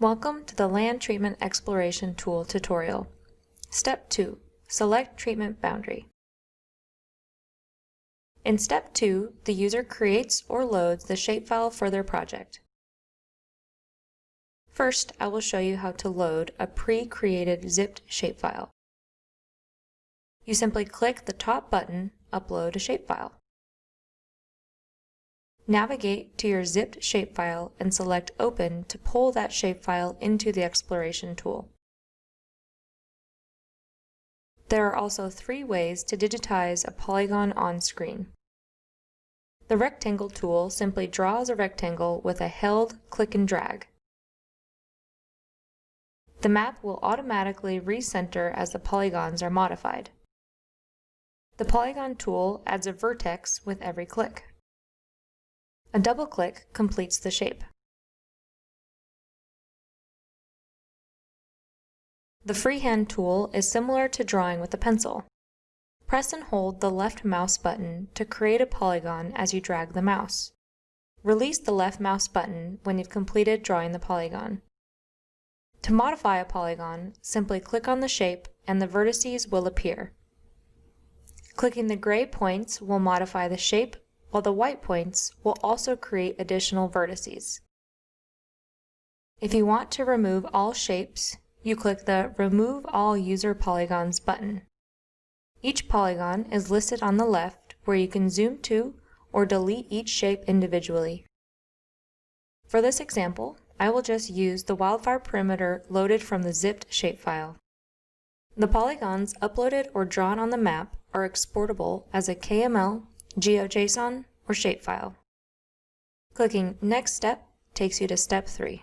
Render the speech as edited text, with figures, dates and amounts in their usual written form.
Welcome to the Land Treatment Exploration Tool tutorial. Step 2. Select Treatment Boundary. In Step 2, the user creates or loads the shapefile for their project. First, I will show you how to load a pre-created zipped shapefile. You simply click the top button, Upload a Shapefile. Navigate to your zipped shapefile and select Open to pull that shapefile into the exploration tool. There are also 3 ways to digitize a polygon on screen. The rectangle tool simply draws a rectangle with a held click and drag. The map will automatically recenter as the polygons are modified. The polygon tool adds a vertex with every click. A double click completes the shape. The freehand tool is similar to drawing with a pencil. Press and hold the left mouse button to create a polygon as you drag the mouse. Release the left mouse button when you've completed drawing the polygon. To modify a polygon, simply click on the shape and the vertices will appear. Clicking the gray points will modify the shape, while the white points will also create additional vertices. If you want to remove all shapes, you click the Remove All User Polygons button. Each polygon is listed on the left where you can zoom to or delete each shape individually. For this example, I will just use the wildfire perimeter loaded from the zipped shapefile. The polygons uploaded or drawn on the map are exportable as a KML, GeoJSON, or shapefile. Clicking Next Step takes you to Step 3.